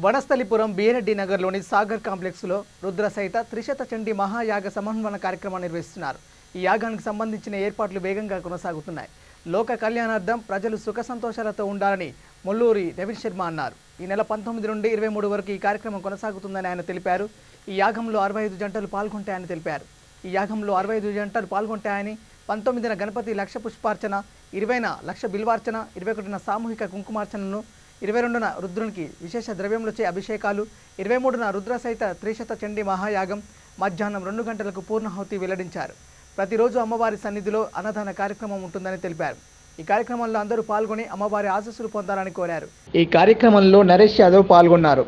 వనస్థలిపురం బిఎన్రెడ్డి నగర్లోని సాగర్ కాంప్లెక్స్లో రుద్ర సహిత త్రిశత చండీ మహాయాగ సమన్వన కార్యక్రమాన్ని నిర్వహిస్తున్నారు. ఈ యాగానికి సంబంధించిన ఏర్పాట్లు వేగంగా కొనసాగుతున్నాయి. లోక కళ్యాణార్థం ప్రజలు సుఖ సంతోషాలతో ఉండాలని ముల్లూరి రవి శర్మ అన్నారు. ఈ నెల 19 నుండి 23 వరకు ఈ కార్యక్రమం కొనసాగుతుందని ఆయన తెలిపారు. ఈ యాగంలో 65 జంటలు పాల్గొంటాయని తెలిపారు. ఈ యాగంలో 65 జంటలు పాల్గొంటాయని 19న గణపతి లక్ష పుష్పార్చన, 20న లక్ష బిల్వార్చన, 21న సామూహిక కుంకుమార్చనను, 22న రుద్రునికి విశేష ద్రవ్యములచే అభిషేకాలు, 23న రుద్ర సహిత త్రిశత చండీ మహాయాగం మధ్యాహ్నం 2 గంటలకు పూర్ణాహుతి వెల్లడించారు. ప్రతిరోజు అమ్మవారి సన్నిధిలో అన్నదాన కార్యక్రమం ఉంటుందని తెలిపారు. ఈ కార్యక్రమంలో అందరూ పాల్గొని అమ్మవారి ఆశీస్సులు పొందాలని కోరారు. ఈ కార్యక్రమంలో నరేష్ యాదవ్ పాల్గొన్నారు.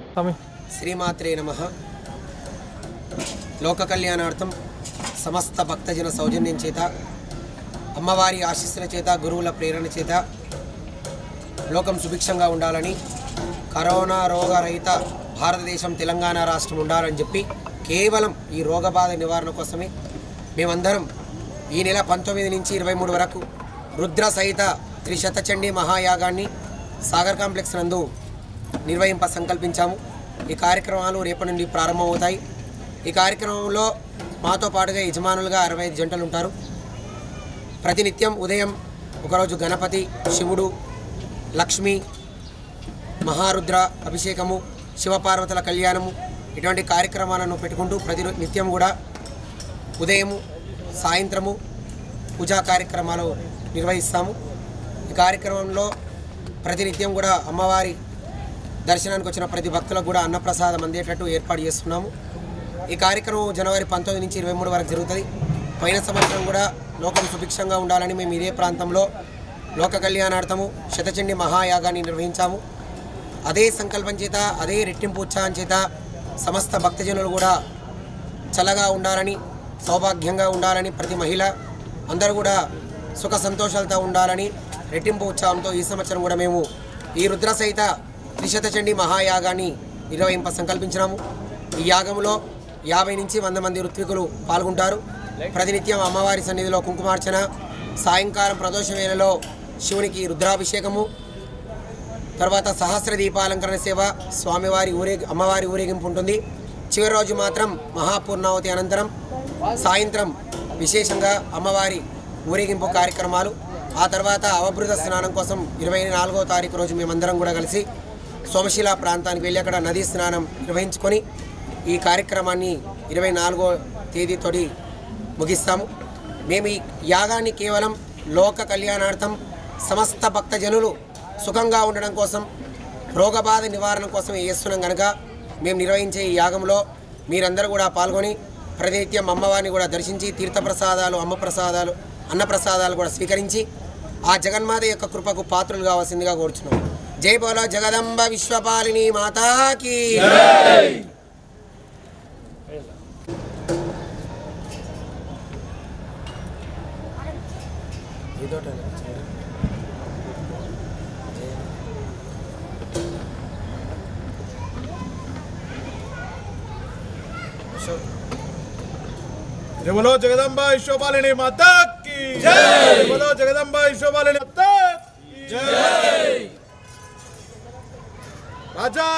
శ్రీమాత్రే నమః. లోక కళ్యాణార్థం సమస్త భక్తజన సౌజన్యం చేత, అమ్మవారి ఆశీస్సుల చేత, గురువుల ప్రేరణ చేత లోకం సుభిక్షంగా ఉండాలని, కరోనా రోగరహిత భారతదేశం తెలంగాణ రాష్ట్రం ఉండాలని చెప్పి కేవలం ఈ రోగబాధ నివారణ కోసమే మేమందరం ఈ నెల 19 నుంచి 23 వరకు రుద్ర సహిత త్రిశత చండీ మహాయాగాన్ని సాగర్ కాంప్లెక్స్ నందు నిర్వహింప సంకల్పించాము. ఈ కార్యక్రమాలు రేపటి నుండి ప్రారంభమవుతాయి. ఈ కార్యక్రమంలో మాతో పాటుగా యజమానులుగా 65 జంటలు ఉంటారు. ప్రతినిత్యం ఉదయం ఒకరోజు గణపతి, శివుడు, లక్ష్మి, మహారుద్ర అభిషేకము, శివపార్వతుల కళ్యాణము ఇటువంటి కార్యక్రమాలను పెట్టుకుంటూ నిత్యం కూడా ఉదయము, సాయంత్రము పూజా కార్యక్రమాలు నిర్వహిస్తాము. ఈ కార్యక్రమంలో ప్రతినిత్యం కూడా అమ్మవారి దర్శనానికి వచ్చిన ప్రతి భక్తులకు కూడా అన్నప్రసాదం అందేటట్టు ఏర్పాటు చేస్తున్నాము. ఈ కార్యక్రమం జనవరి 19 నుంచి 23 వరకు జరుగుతుంది. పోయిన సంవత్సరం కూడా లోకం సుభిక్షంగా ఉండాలని మేము ఇదే ప్రాంతంలో లోక కళ్యాణార్థము శతచండీ మహాయాగాన్ని నిర్వహించాము. అదే సంకల్పం చేత, అదే రెట్టింపు ఉత్సాహం చేత సమస్త భక్తజనులు కూడా చల్లగా ఉండాలని, సౌభాగ్యంగా ఉండాలని, ప్రతి మహిళ అందరూ కూడా సుఖ సంతోషాలతో ఉండాలని రెట్టింపు ఉత్సాహంతో ఈ సంవత్సరం కూడా మేము ఈ రుద్ర సహిత త్రిశత చండీ మహాయాగాన్ని నిర్వహింప సంకల్పించినాము. ఈ యాగంలో 50 నుంచి 100 మంది ఋత్వికులు పాల్గొంటారు. ప్రతినిత్యం అమ్మవారి సన్నిధిలో కుంకుమార్చన, సాయంకాలం ప్రదోష వేళలో శివునికి రుద్రాభిషేకము, తర్వాత సహస్ర దీపాలంకరణ సేవ, స్వామివారి అమ్మవారి ఊరేగింపు ఉంటుంది. చివరి రోజు మాత్రం మహాపూర్ణావతి అనంతరం సాయంత్రం విశేషంగా అమ్మవారి ఊరేగింపు కార్యక్రమాలు. ఆ తర్వాత అవబృత స్నానం కోసం 24వ తారీఖు రోజు మేమందరం కూడా కలిసి సోమశిల ప్రాంతానికి వెళ్ళి అక్కడ నదీ స్నానం నిర్వహించుకొని ఈ కార్యక్రమాన్ని 24వ తేదీతోటి ముగిస్తాము. మేము ఈ యాగాన్ని కేవలం లోక కళ్యాణార్థం సమస్త భక్తజనులు సుఖంగా ఉండడం కోసం, రోగబాధ నివారణ కోసం చేస్తున్నాం కనుక మేము నిర్వహించే ఈ యాగంలో మీరందరూ కూడా పాల్గొని ప్రతినిత్యం అమ్మవారిని కూడా దర్శించి తీర్థప్రసాదాలు, అన్నప్రసాదాలు కూడా స్వీకరించి ఆ జగన్మాత యొక్క కృపకు పాత్రలు కావాల్సిందిగా కోరుచున్నాం. జై బోలో జగదంబ విశ్వపాలిని మాతాకి. जय बोलो जगदम्बा विश्वपालिनी माता की जय। जय बोलो जगदम्बा विश्वपालिनी माता की जय। राजा